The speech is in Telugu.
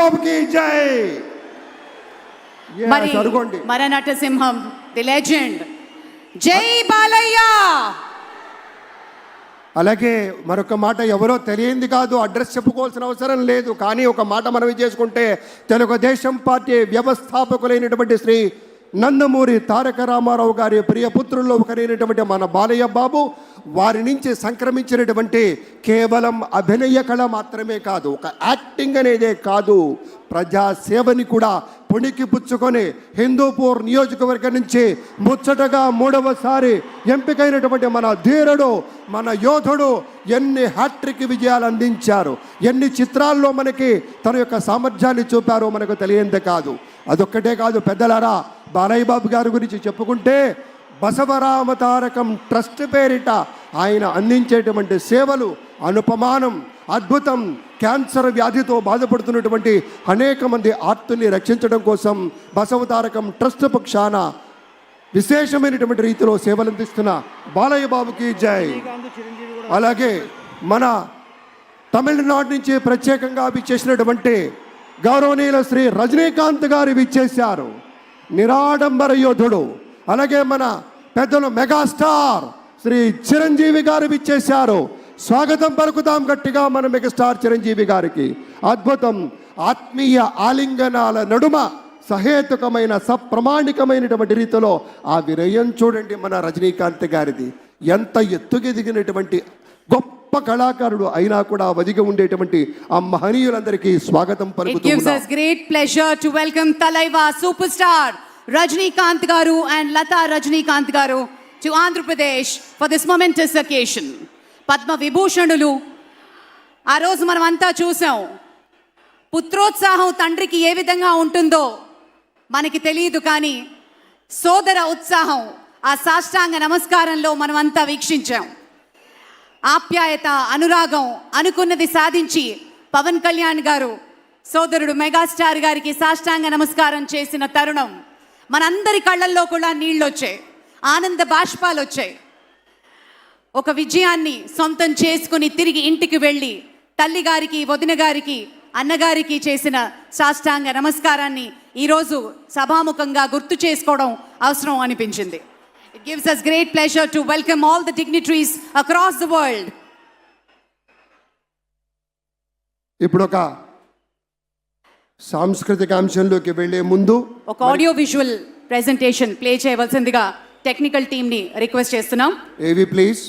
బాబుకి జై. మరి మన నటసింహం ది లెజెండ్ జై బాలయ్య. అలాగే మరొక మాట ఎవరో తెలియంది కాదు, అడ్రస్ చెప్పుకోవాల్సిన అవసరం లేదు, కానీ ఒక మాట మనవి చేసుకుంటే తెలుగుదేశం పార్టీ వ్యవస్థాపకులైనటువంటి శ్రీ నందమూరి తారక రామారావు గారి ప్రియపుత్రుల్లో ఒకరైనటువంటి మన బాలయ్య బాబు వారి నుంచి సంక్రమించినటువంటి కేవలం అభినయ కళ మాత్రమే కాదు, ఒక యాక్టింగ్ అనేదే కాదు, ప్రజాసేవని కూడా పుణికి పుచ్చుకొని హిందూపూర్ నియోజకవర్గం నుంచి ముచ్చటగా 3వసారి ఎంపికైనటువంటి మన ధీరుడు, మన యోధుడు ఎన్ని హ్యాట్రిక్ విజయాలు అందించారు, ఎన్ని చిత్రాల్లో మనకి తన యొక్క సామర్థ్యాన్ని చూపారో మనకు తెలియందే కాదు. అదొక్కటే కాదు పెద్దలారా, బాలయ్య బాబు గారి గురించి చెప్పుకుంటే బసవరామ తారకం ట్రస్ట్ పేరిట ఆయన అందించేటువంటి సేవలు అనుపమానం, అద్భుతం. క్యాన్సర్ వ్యాధితో బాధపడుతున్నటువంటి అనేక మంది ఆర్తుల్ని రక్షించడం కోసం బసవ తారకం ట్రస్ట్ పక్షాన విశేషమైనటువంటి రీతిలో సేవలు అందిస్తున్న బాలయ్య బాబుకి జై. అలాగే మన తమిళనాడు నుంచి ప్రత్యేకంగా విచ్చేసినటువంటి గౌరవనీయుల శ్రీ రజనీకాంత్ గారు విచ్చేశారు, నిరాడంబర యోధుడు. అలాగే మన పెద్దలు మెగాస్టార్ శ్రీ చిరంజీవి గారు విచ్చేశారు. స్వాగతం పలుకుతాం గట్టిగా మన మెగాస్టార్ చిరంజీవి గారికి. అద్భుతం. ఆత్మీయ ఆలింగనాల నడుమ సహేతుకమైన సప్రమాణికమైనటువంటి రీతిలో ఆ వినయం చూడండి మన రజనీకాంత్ గారిది. ఎంత ఎత్తుకెదిగినటువంటి గొప్ప కళాకారుడు అయినా కూడా వదిగి ఉండేటువంటి ఆ మహనీయులందరికీ స్వాగతం పలుకుతూ It gives us great pleasure to welcome Talaiva superstar Rajinikanth garu and Lata Rajinikanth garu to Andhra Pradesh for this momentous occasion. Padma విభూషణులు ఆ రోజు మనం అంతా చూసాం. పుత్రోత్సాహం తండ్రికి ఏ విధంగా ఉంటుందో మనకి తెలియదు, కానీ సోదర ఉత్సాహం ఆ సాష్టాంగ నమస్కారంలో మనం అంతా వీక్షించాం. ఆప్యాయత, అనురాగం, అనుకున్నది సాధించి పవన్ కళ్యాణ్ గారు సోదరుడు మెగాస్టార్ గారికి సాష్టాంగ నమస్కారం చేసిన తరుణం మనందరి కళ్ళల్లో కూడా నీళ్ళు వచ్చాయి, ఆనంద బాష్పాలు వచ్చాయి. ఒక విజయాన్ని సొంతం చేసుకుని తిరిగి ఇంటికి వెళ్ళి తల్లి గారికి, వదిన గారికి, అన్నగారికి చేసిన సాష్టాంగ నమస్కారాన్ని ఈరోజు సభాముఖంగా గుర్తు చేసుకోవడం అవసరం అనిపించింది. It gives us great pleasure to welcome all the dignitaries across the world. ఇప్పుడు ఒక సాంస్కృతిక అంశంలోకి వెళ్లే ముందు ఒక ఆడియో విజువల్ ప్రెజెంటేషన్ ప్లే చేయవలసిందిగా టెక్నికల్ టీమ్ ని రిక్వెస్ట్ చేస్తున్నాం. ఏవి ప్లీజ్.